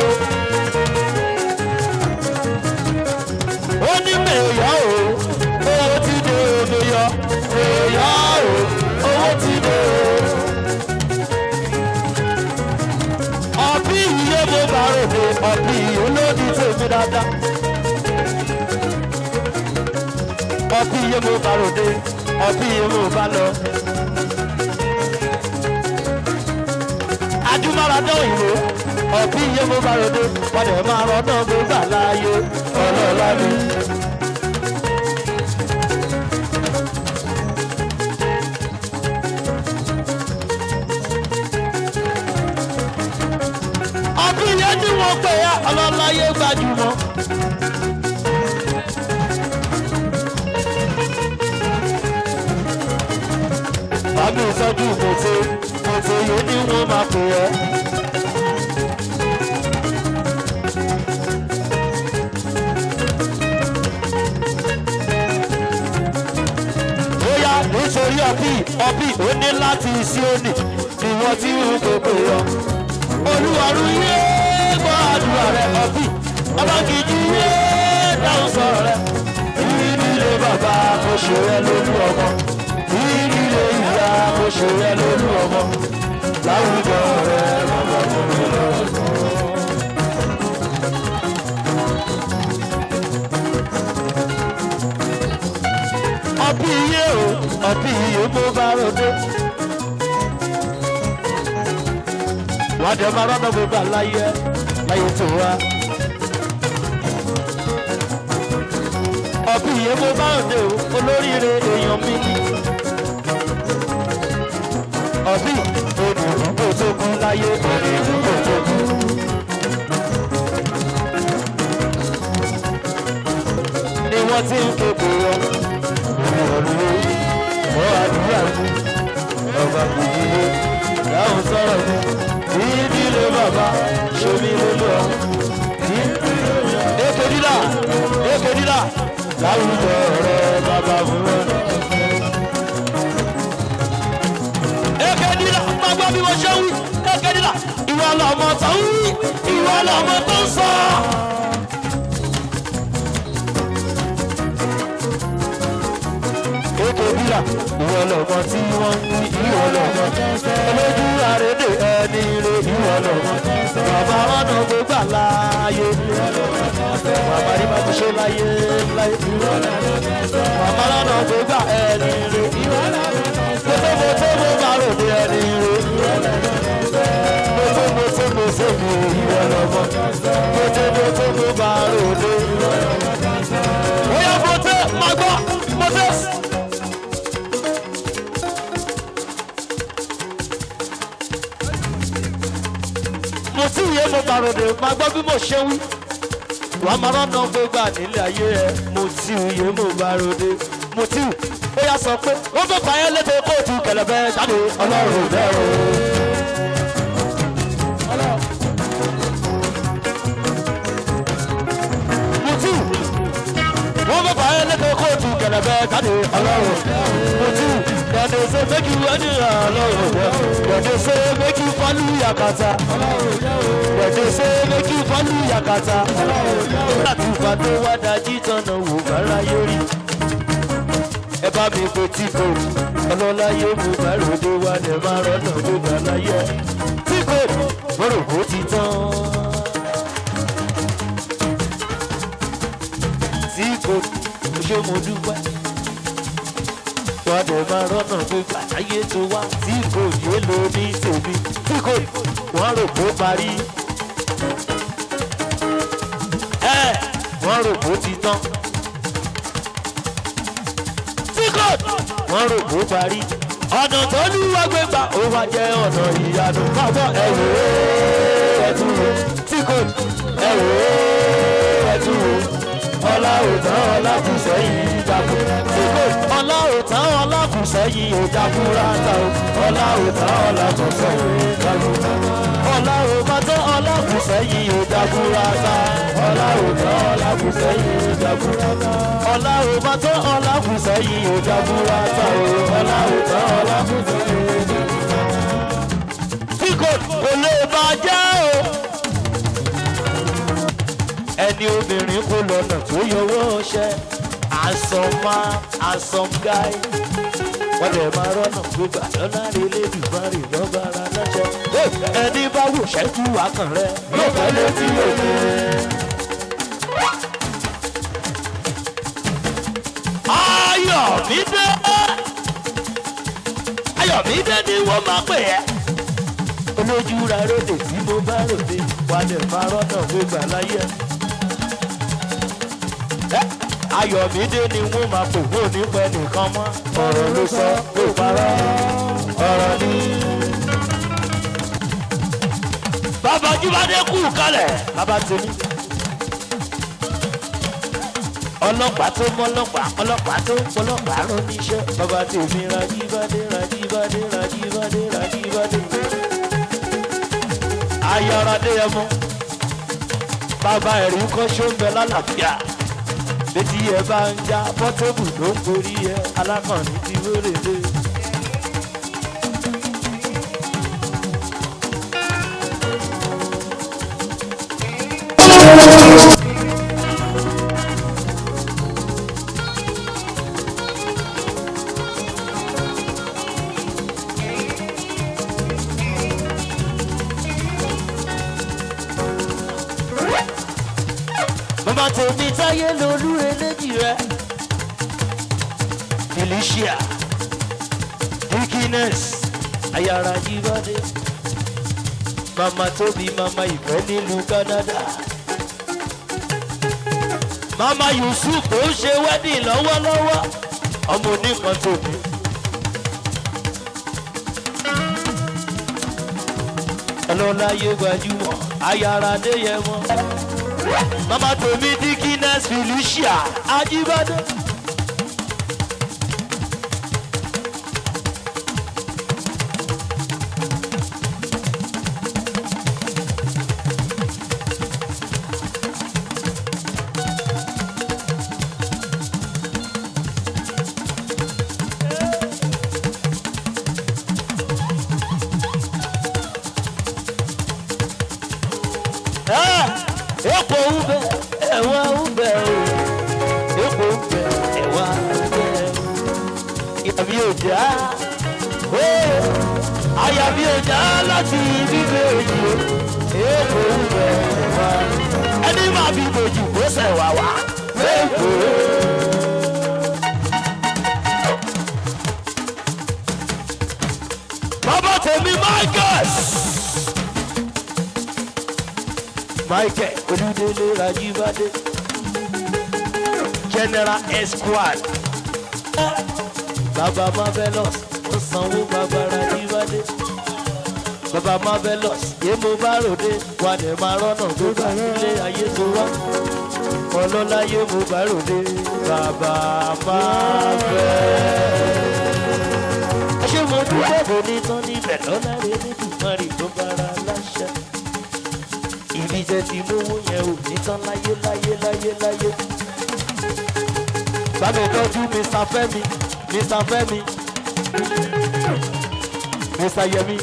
Ó ní gbèyà o, owó ti dé o. Gbèyà gbèyà o, owó ti dé o. Ọ̀bí iye mo bá ròde, ọ̀bí olódi tèmi dáadáa. Ọ̀bí iye mo bá ròde, ọ̀bí iye mo bá lọ. Adúmáradá òyìnbó, ọ̀bí iye mo bá ròde, wọ́n dẹ̀ máa rọ́nà gbégbà láàyè ọlọ́lá mi. Ọ̀bí iye tí wọ́n pè é ọlọ́láyé gbajúmọ̀. Bàbá ìsọjú kòtò yóò ní wọ́n máa pè ẹ́. Bóyá nítorí ọ̀bí ó ní láti Síónì ni wọ́n ti ń gbogbo yọ. Olúwarú yé gbọ́ àdúrà rẹ̀ ọ̀bí, ọlọ́gìjì yé dáhùn sọ̀rọ̀ rẹ̀. Ìdílé bàbá kò ṣe rẹ lójú ọmọ. Ìdílé ìyá kò ṣe rẹ lójú ọmọ. Láwùjọ rẹ̀ bàbá kò ṣe rẹ lójú ọmọ. Ọ̀bí yé o, ọ̀bí yé mo bá ròde. Wọ́n dẹ̀ máa rọ́nà gbogbo àláyé tó wá. Ọ̀bí yé mo bá ròde o, olóríire èèyàn mi ni. Ọ̀bí onírúgbò tó kú láyé, onírúgbò tó kú. Ni wọ́n ti ń kéde wọn. Olùwọ̀lúwò, wọ́n àdúrà mú. Ọba kùdìlé, dáhùn sọ̀rọ̀ mi. Ìdílé bàbá, ṣomi lójú ọ. Èkèdílà, láwùjọ rẹ̀ bàbá fún wọn. Èkèdílà, máa gbọ́ bí wọ́n ṣe ń wí. Èkèdílà, ìwọ lọmọ tó ń wí, ìwọ lọmọ tó ń sọ. Èkèdílà, ìwọ lọmọ tí wọ́n ń wí, ìwọ lọmọ olójú àrédè ẹni rè, ìwọ lọmọ bàbá ọ̀nà gbogbo àlàyé, bàbá rí bá ti ṣe láyé láyé, bàbá ọ̀nà gbogbo ẹni rè, mọ́tò mo bá ròde ẹni rè, mọ́tò mi ìwọ lọmọ, mọ́tò mo bá ròde. Ó yá mọ́tò máa gbọ́ mọ́tò. Mo tí ìyé mo bá ròde máa gbọ́ bí mo ṣe wí. Wàá máa rọ́nà gbégbá nílé ayé ẹ. Mo tí ìyé mo bá ròde. Mo tí ó yá sọ pé wọ́n fẹ́ fàyẹ́ létè kóòtù kẹlẹ́bẹ́ jáde ọlọ́run bẹ́ẹ̀ o. Mutu wọ́n fẹ́ fàyẹ́ létè kóòtù kẹlẹ́bẹ́ jáde ọlọ́run Mutu dẹ̀dẹ̀ ṣe méjì wẹ́dí ọlọ́run dẹ̀dẹ̀ ṣe méjì fọ́lú yakata dẹ̀dẹ̀ ṣe méjì fọ́lú yakata láti fàdó wádàjí tọ̀nà wò bára yórí. Ẹ bá mi pe tí kò ọlọ́lá yóò mú bàròdé wá lẹ̀ máa rọ́nà gbogbo aláyẹ. Tí kò mọ̀rọ̀ kó ti tán. Tí kò ṣe mo dúpẹ́. Wá lẹ̀ máa rọ́nà gbogbo aláyẹ tó wá. Tí kò yé lo ní tèmi. Tí kò wọ́n rò kó parí. Wọ́n rò kó ti tán. Wọ́n rò kó parí. Ọ̀nà tó lúwa gbé gbà ó wá jẹ́ ọ̀nà ìyanu. Bàbá ẹ̀wò ẹ̀tún wo tí kò ẹ̀wò ẹ̀tún wo. Ọlá òtán ọlákùsẹ̀ yìí jagun. Tí kò ọlá òtán ọlákùsẹ̀ yìí ò jagun rárá o. Ọlá òtán ọlákùsẹ̀ yìí jagun. Ọlá òtán ọlákùsẹ̀ yìí ò jagun rárá. Ọlá òtán ọlákùsẹ̀ yìí ò jagun rárá. Ọlá òtán ọlákùsẹ̀ yìí ò jagun rárá o. Ọlá òtán ọlákùsẹ̀ yìí ò jagun rárá. Tí kò lè bàjẹ́ o. Ẹni obìnrin kò lọ́nà tó yọwọ́ ṣẹ́ handsome guy wọ́n lè máa rọ́nà gbogbo àlọ́lá rẹ̀ lébi bárì lọ́ba ara láṣẹ. Ẹni bá wò ṣẹ́jú akàn rẹ̀ yóò fẹ́ létí òkè. Ayọ̀mídé ni wọ́n máa pè ẹ́. Olójú ra ròdè tí mo bá ròdè wà lè máa rọ́nà gbogbo àláyé. Ayọ̀mídé ni wọ́n máa pè wọ́n nípa ẹnìkan mọ́. Ọ̀rọ̀ ló sọ ló parọ́ ọ̀rọ̀ ni. Bàbá Jíbádé kú kalẹ̀ bàbá tèmi. Ọlọ́pàá tó mọ́ ọlọ́pàá tó pọlọ́pàá rán níṣẹ́. Bàbá tèmi Rajíbádé. Ayọ̀rọ̀dé ẹmọ. Bàbá ẹ̀rí ń kọ́ ṣó ń bẹ lálàáfíà. Létí ẹ bá ń já pọ́tébù ló ń gorí ẹ alákànní ti wérèlé. Bàbá tèmi táyé lolúre léjì rẹ̀. Felicia Dickiness Ayára Jíbádé. Mama Tóbi Mama Ìfẹ́ nílùú Canada. Mama Yusuf ó ṣe wedding lọ́wọ́lọ́wọ́. Ọmọ oníkan tóbi. Ọlọ́lá yóò gbajúmọ̀ Ayára Adéyẹmọ. Mama Tóbi Dickiness Felicia Ajíbádé. Epo ń bẹ ẹ̀wà ń bẹ o. Epo ń bẹ ẹ̀wà ń bẹ o. Ìyàbí òjá. Àyàbí òjá láti bíbẹ̀ èyí o. Epo ń bẹ ẹ̀wà. Ẹni máa bí bòjì kó sẹ̀wà wá. Epo. Bàbá tèmi Michael Olúdélé Rajíbádé. General Esquad. Bàbá Marvelous ó sanwó bàbá Rajíbádé. Bàbá Marvelous yé mo bá ròde wà ní máa rọ́nà tó bá nílé ayé tó wá. Ọlọ́lá yé mo bá ròde. bàbá máa fẹ́. ẹ ṣe mo dúpẹ́ kò ní tán níbẹ̀ lọ́la rẹ̀ níbi mọ́rin tó bára láṣẹ. ibi jẹ́ ti mówó yẹn ò ní tán láyé láyé láyé láyé. bàbá ìtọ́jú Mr. Fẹ́mi Mr. Fẹ́mi Mr. Yẹmi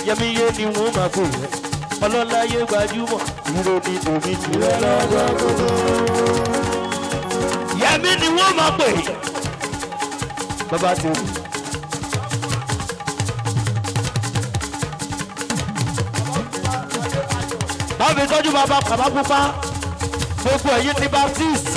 Yẹmi yé ni wọ́n máa pè é ọlọ́láyé gbajúmọ̀ ìròyìn omi tìrẹ lọ́wọ́ gbogbo. Yẹmi ni wọ́n máa pè é bàbá tèmi. báwo ìtọ́jú bàbá pupa gbogbo ẹ̀yin ti Baptist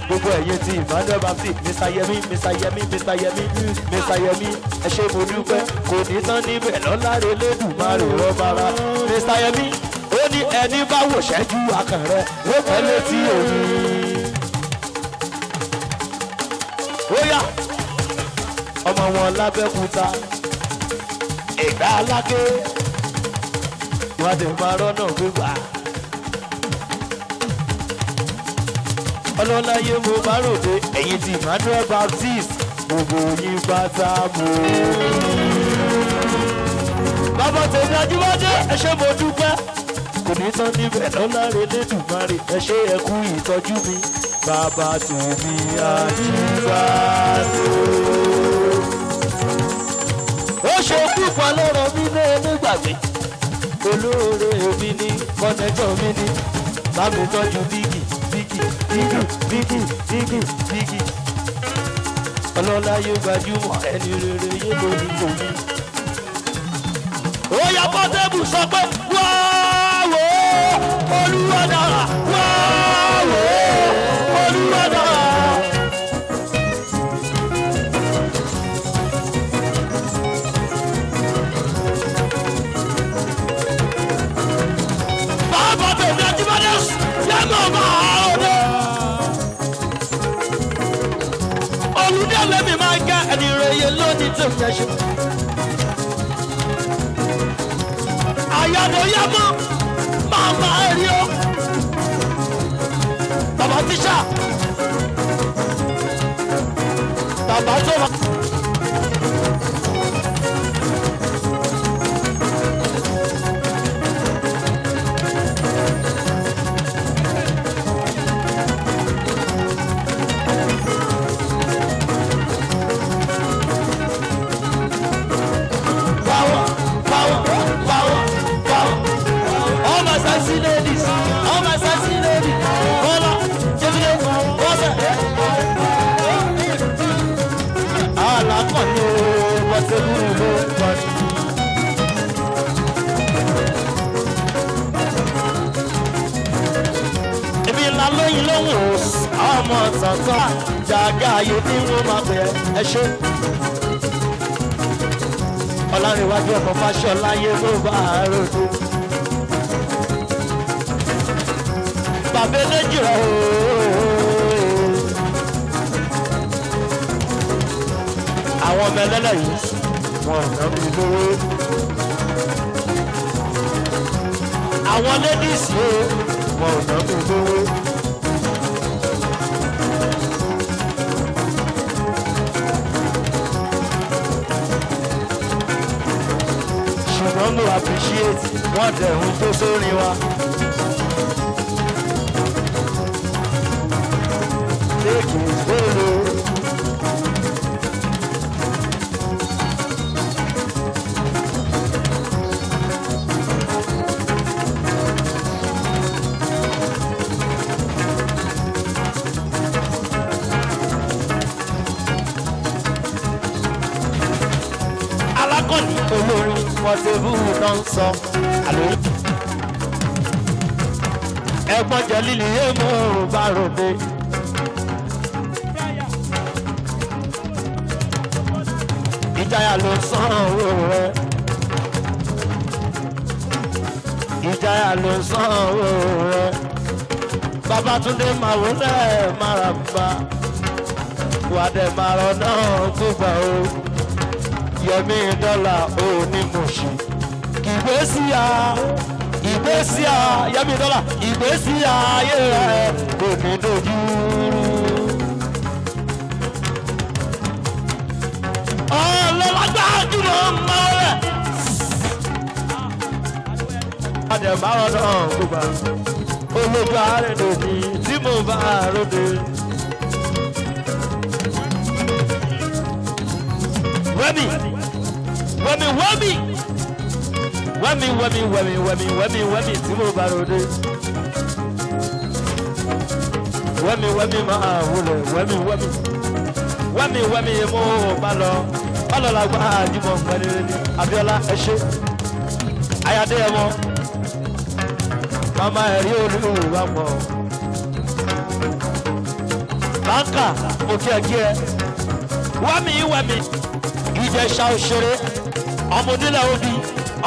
gbogbo ẹ̀yin ti Emmanuel Baptist Mr. Yẹmi Mr. Yẹmi Mr. Yẹmi Mr. Yẹmi ẹ ṣé mo dúpẹ́ kò ní tán níbẹ̀ lọ́láre lẹ́dùnmáre rọ́bàrà Mr. Yẹmi ó ní ẹni bá wò ṣẹ́jú akànrẹ́ ó pẹ́ létí òní. ó yá ọmọ wọn lábẹ́kúta ìgbà aláké wọ́n ti máa rọ́nà gbígbà. ọlọ́láyé mo bá ròde ẹ̀yin ti Emmanuel Baptist gbogbo yín pátá mú. bàbá tèmi Ajíbádé ẹ ṣé mo dúpẹ́ kò ní tán níbẹ̀ lọ́láre lẹ́dùnmáre ẹ ṣé ẹ kú ìtọ́jú mi bàbá tèmi Ajíbádé. ó ṣe púpọ̀ lọ́rọ̀ mi ní onígbàgbé olóore mi ní kọ́nẹ́tọ̀ mi ní bá mi tọ́jú bígì ọlọ́láyé gbajúmọ̀ ẹni rere yé lórí omi. ó yá Portable sọ pé wá wò ó Olúwa dára wá wò ó Olúwa dára. bàbá tèmi Ajíbádé yẹ́mọ̀ máa ọdẹ. olùdíje lèmi máa ń gẹ́ ẹni reye lónìí tó ń yẹ ṣe. àyàdó yẹ́mọ̀ máa máa rí o. bàbá tíṣà bàbá tó wà. Ibi ńlá lóyìn lóhùn ọmọ tọ̀tọ̀ jàgá ayé tí wọ́n máa pè ẹ ṣe. Ọlárẹ̀wájú ọmọ Fáṣọláyé ló bá ròdo. Bàbá eléjì rẹ̀ ooo. Àwọn ọmọ ẹlẹ́lẹ̀ yìí wọ́n ná mi lówó. Àwọn ladies yìí wọ́n ná mi lówó. Ṣùgbọ́n mo appreciate wọ́n dẹ̀ ń tó sórin wa. Take it slow. Alákọ̀ọ́ni olórin Portable náà ń sọ àlóyè. Ẹ̀gbọ́n jẹ́ lílì èèmọ̀ bá ròde. Ìjayà ló san owó rẹ̀. Ìjayà ló san owó rẹ̀. Babátúndé màwó lẹ̀ máràbà. Wàdẹ̀ màrọ̀ náà gbígbà o. Yẹmí dọ́là onímọ̀ṣì. Kìgbé sí ya ìgbésí ayé dọ́là ìgbésí ayé rẹ̀ kò ní dojú rú. ọlọ́lágbá jùlọ máa rẹ̀. àdèmáràn náà gbogbo olójú ààrẹ lòdì tí mo bá ròde. wẹ́mì wẹ́mì wẹ́mì wẹ́mì wẹ́mì wẹ́mì wẹ́mì wẹ́mì wẹ́mì tí mo bá ròde. wẹ́mì wẹ́mì máa wúlò wẹ́mì wẹ́mì wẹ́mì wẹ́mì mo bá lọ làgbà àjùmọ̀ pẹ̀lú ní Abíọ́lá ẹ ṣé ayáde ẹ mọ́ mama ẹ̀rí olúwa mọ́ báńkà mo kí ẹ wẹ́mì wẹ́mì Ìjẹ̀ṣà òṣèré ọmọ onílẹ̀ òbí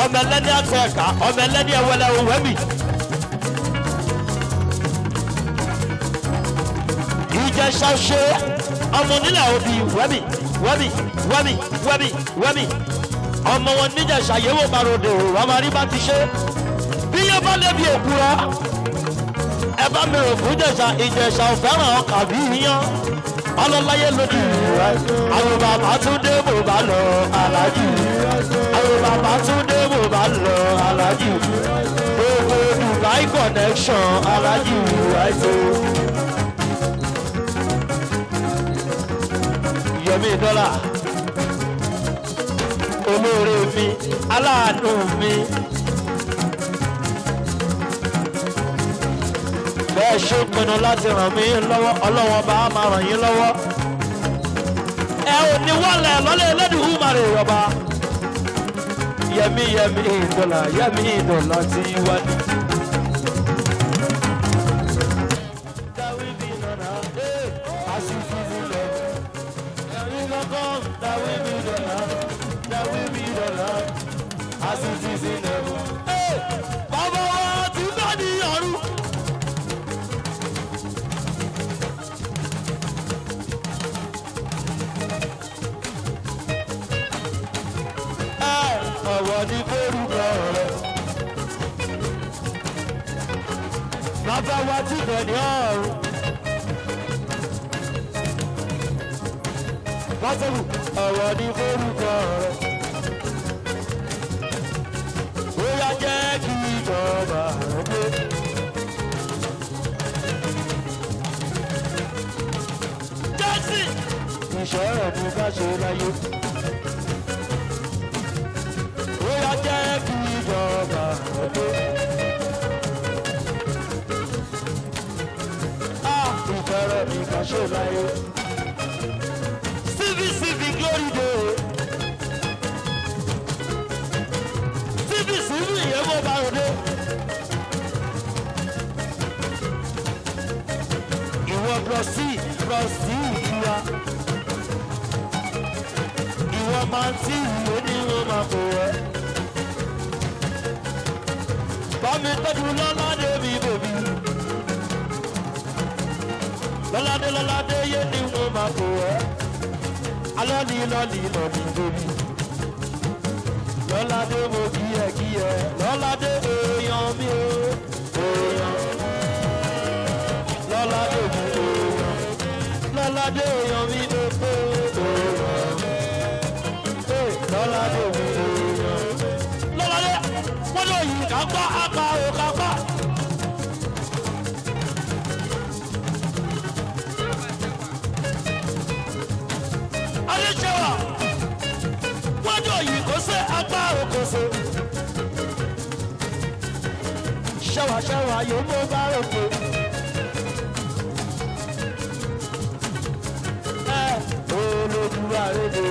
ọmọ ẹlẹ́ni àtẹ̀ẹ̀ká ọmọ ẹlẹ́ni ẹ̀wẹ̀lẹ̀ òwẹ́mì Ìjẹ̀ṣà òṣèré ọmọ onílẹ̀ òbí wẹ́mì wẹ́mì wẹ́mì wẹ́mì wẹ́mì ọmọ wọn níjẹ̀ṣà yẹ̀wò parode wọ́n máa rí bá ti ṣe bí yẹn bá lébi òkúra ẹ bá mi rò fún Ìjẹ̀ṣà ò fẹ́ràn ọkà bí yíyan ọlọ́láyé lójú àwọn bàbá tún dé bò bá lọ aláàjì àwọn bàbá tún dé bò bá lọ aláàjì gbogbo Dubai connection aláàjì àìsó. Yẹmí dọ́là olóore mi aláàánú mi bẹ́ẹ̀ ṣe pinnu láti ràn mí lọ́wọ́ ọlọ́wọ́ bá a máa ràn yín lọ́wọ́ ẹ ò ní wọ́lẹ̀ lọ́lẹ̀ ẹlẹ́dùn márùn ọba Yẹmí ìdọ́là tí wá ní. Bàbá wa ti bá ní ọ̀run. Ọ̀wọ́ ní forúkọ rẹ̀. Bàbá wa ti bẹ̀ ní ọ̀run. Bátẹ́lù ọ̀wọ́ ní forúkọ rẹ̀. Bóyá jẹ́ kí ìjọba rẹ̀ dé. Jẹ́sì ìṣòro ní ká ṣe láyé. Bóyá jẹ́ kí ìjọba rẹ̀ dé. Ìṣòro ní ká ṣe láyé. Síbi glory day. Síbi ìyẹn mo bá ròde. Ìwọ trọ̀sí ìtura. Ìwọ máa ń tí ìwé ní wọn máa kó rẹ. Bámi tọ́jú lọ́ládé mi bèbí. Lọ́ládé yé ní wọn máa kó rẹ. Alọ́ni bèbí. Lọ́ládé mo kí ẹ. Lọ́ládé èèyàn mi o. Lọ́ládé mi èèyàn. Lọ́ládé èèyàn mi o. Lọ́ládé mi èèyàn. Lọ́ládé wọ́n lọ yìí ká gbá apá o ká gbá. Adéṣẹ́wà wọ́n lọ yìí kó sẹ́ apá o kó sẹ́. Ṣẹ́wà yóò mú bá rògbò. Olójúwa rédè.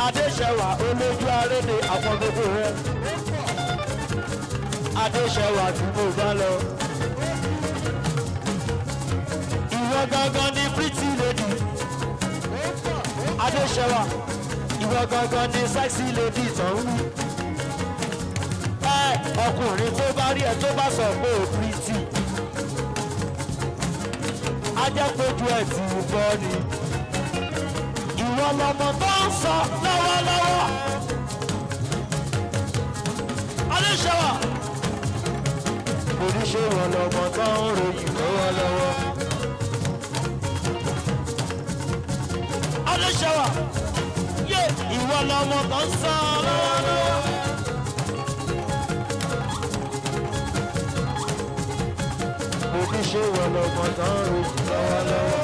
Adéṣẹ́wà olójú arédè àwọn gbogbo rẹ̀. Adéṣẹ́wà tí mo bá lọ. Ìwọ gangan ni pretty lady. Adéṣẹ́wà ìwọ gangan ni sexy lady tán wú. Ọkùnrin tó bá rí ẹ tó bá sọ pé ó pretty. Ajẹ́pẹ̀jù ẹ̀ tí ò bọ́ ni. Ìwọ lọmọ tó ń sọ lọ́wọ́lọ́wọ́. Alóṣèwà. Oníṣòwò lọmọ tó ń ròyìn lọ́wọ́lọ́wọ́. Alóṣèwà. Yé ìwọ lọmọ tó ń sọ lọ́wọ́lọ́wọ́. Oníṣòwò lọmọ tó ń ròyìn lọ́wọ́lọ́wọ́.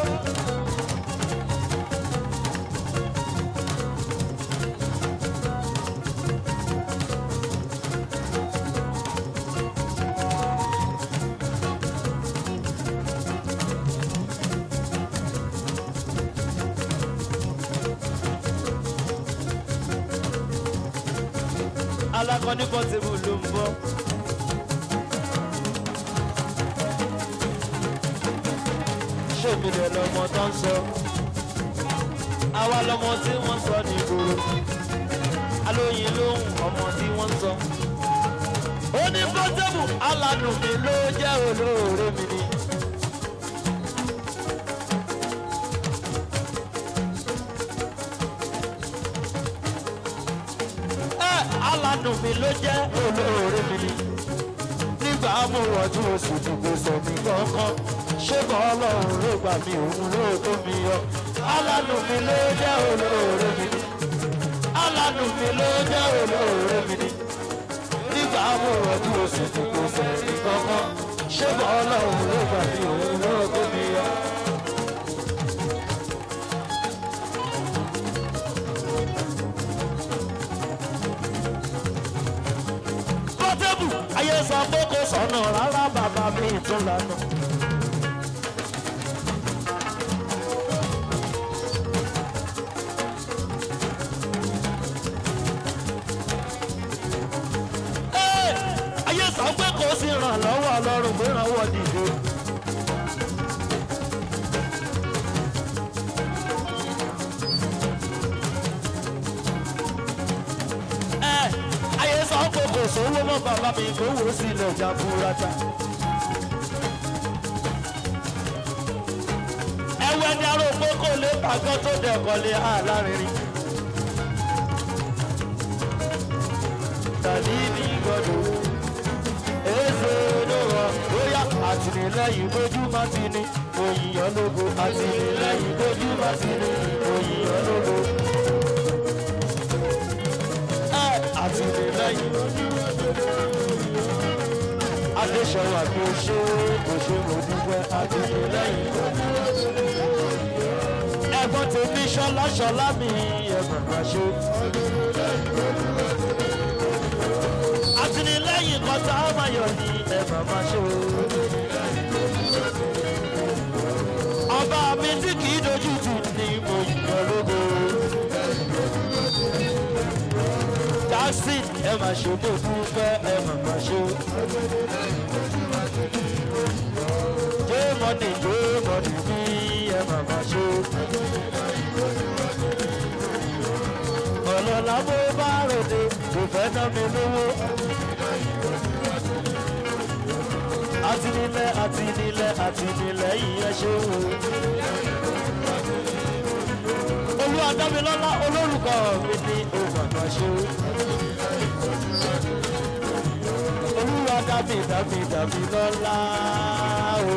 Alákọ̀ọ́ní pọ́tébù ló ń bọ̀. Ṣèmi rẹ̀ lọmọ tó ń sọ. Àwa lọmọ tí wọ́n sọ ní ìgboro. Alóyin lóhùn ọmọ tí wọ́n sọ. Ó ní pọ́tébù aládùn mi ló jẹ́ olóore mi ni. Aládùn mi ló jẹ́ olóore mi ni. Nígbà mo wọ̀ tí mo sì dìbò sẹ̀mí kankan. Ṣé kọ́ Ọlọ́run ló gbà mí òun ló tó mi yọ? Aládùn mi ló jẹ́ olóore mi ni. Aládùn mi ló jẹ́ olóore mi ni. Nígbà mo wọ̀ tí mo sì dìbò sẹ̀mí kankan. Ṣé kọ́ Ọlọ́run ló gbà mí òun ló tó mi yọ? Ayé sọ pé kò sọ̀nà rárá bàbá mi tún lànà. Ayé sọ pé kò sí ìrànlọ́wọ́ Ọlọ́run pé ìrànwọ́ dìde. Ayé sọ pé kò sówó mọ́ bàbá mi kò wò sílẹ̀ jaburata. Ẹwẹ́ ni aró pé kò lè pàgọ́ tó dẹ̀kọ́ lé àlárinrin. Tàbí ní gbọdọ̀ èso lówó bóyá àtìlẹ́yìn lójú má ti ní òyìnbó lógo àtìlẹ́yìn lójú má ti ní òyìnbó lógo. Àtìlẹ́yìn Adéṣọwà bí o ṣe mo dúpẹ́ àtìlẹ́yìn. Ẹ̀gbọ́n tèmi ṣọlá ṣọlá mi ẹ̀gbọ́n máa ṣe. Àtìlẹ́yìn kọta amáyọ̀ ni ẹ̀gbọ́n máa ṣe. Ọba mi tí kì í dojú tì ní mo yìnbọn lógo. Jackson ẹ máa ṣe tó dúpẹ́ ẹ máa ṣe. J-Money bí ẹ máa ṣe. Ọlọ́lá bó bá ròde kò fẹ́ ná mi lówó. Àtìlẹ́ ìyẹn ṣe wò. Olúwadámilọ́lá olórúkọ mi ní ògbàgbà ṣe. Olúwadámilọ́lá o.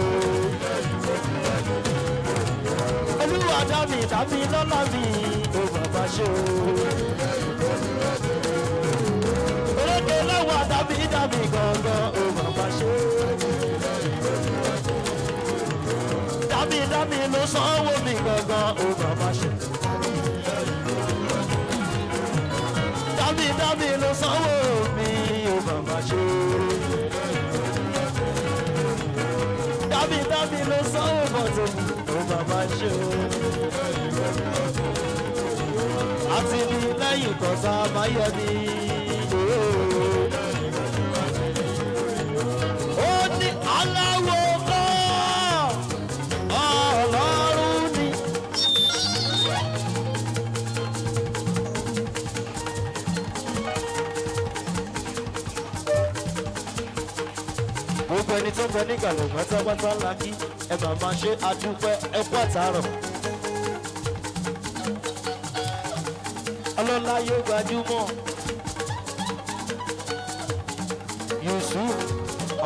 Olúwadámilọ́lá mi ògbàgbà ṣe o. Olóde lọ́wọ́ àdábì gangan ògbàgbà ṣe. Dábì ló sanwó mi gangan ògbàgbà ṣe. Dábì ló sanwó mi ò bàbá ṣe. Dábì ló sanwó bọ̀tò ò bàbá ṣe. Àtìlẹ́yìn kọ̀ọ̀sá máyọ̀ ni. Ó ní aláwọ̀ kọ́ Ọlọ́run ni. Gbogbo ẹni tó ń bẹ nígbàlẹ̀ pátápátá ńlá kí ẹ máa ṣe àdúpẹ́ ẹ kú àtàárọ̀. Ọlọ́lá yóò gbajúmọ̀.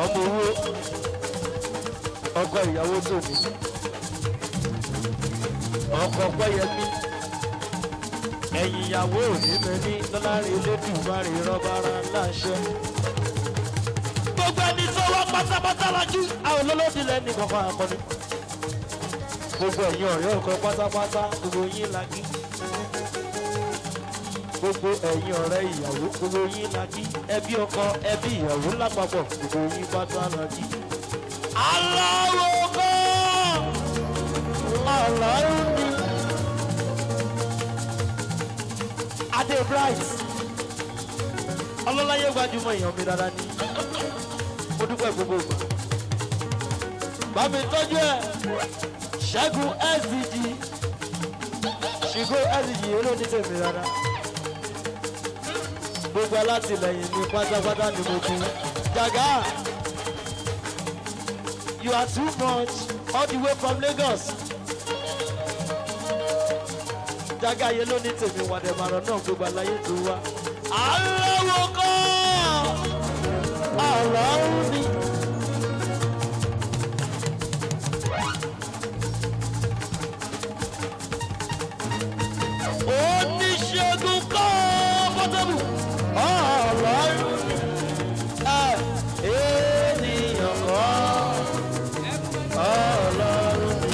ọmọ owó ọkọ ìyàwó tòní ọkọ pẹ́yẹmí ẹ̀yìn ìyàwó òní mẹ́ni lọ́lárin elédùnmáre rọ́bàrà láṣẹ. gbogbo ẹni tó wá pátápátá lajú àwọn olólódì lẹ́ni kankan akọni. gbogbo ẹ̀yin ọ̀rẹ́ ọkọ pátápátá gbogbo yín lagi. gbogbo ẹ̀yin ọ̀rẹ́ ìyàwó gbogbo yín lagi. ẹbí ọkọ ẹbí ìyàwó lápapọ̀ gbogbo yín pátá lagi. aláwọ̀ kan aláwọ̀ ni. Adé Bright ọlọ́láyé gbajúmọ̀ èèyàn mi dáadáa ní mo dúpẹ́ gbogbo ìgbà bá mi tọ́jú ẹ̀ ṣẹ́gun SDG ṣìgó SDG olóòní tèmi dáadáa gbogbo alátìlẹyìn mi pátápátá ni mo kú Jàgá you are too much all the way from Lagos. Jàgá yẹn ló ní tèmi wà dẹ̀ màrọ̀ náà gbogbo àlàyé tó wá. Aláwọ̀ kan aláwọ̀ ni. Oníṣègùn kan pọ́tẹ́bù aláwọ̀ ni. Ènìyàn kan aláwọ̀ ni.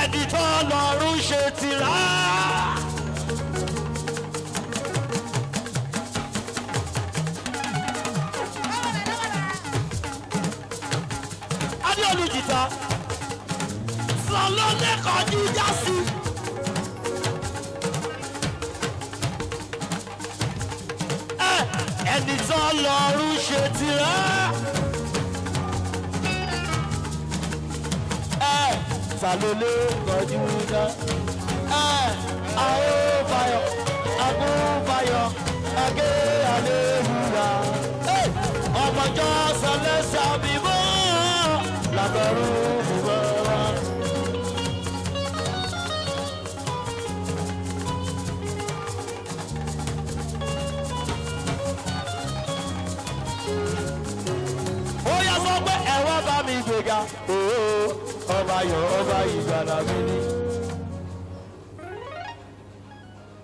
Ẹni tó lọ́rùn ṣe tìrá. Adéolú jìtá sọ̀lọ́ lẹ́kọ̀ọ́ ní jásí. Ẹni tó lọ́rùn ṣe tìrá. Salole kọjú dá. Àwòbáyọ̀, àgùnbáyọ̀, àgé àlébùrà. Ọmọjọ́ sọlẹ́sà bímọ, làbẹ̀rù bímọ wá. Ó yá sọ pé ẹ wá bá mi gbéga. Ọba yọ̀ ọba ìgbàlà mi ni.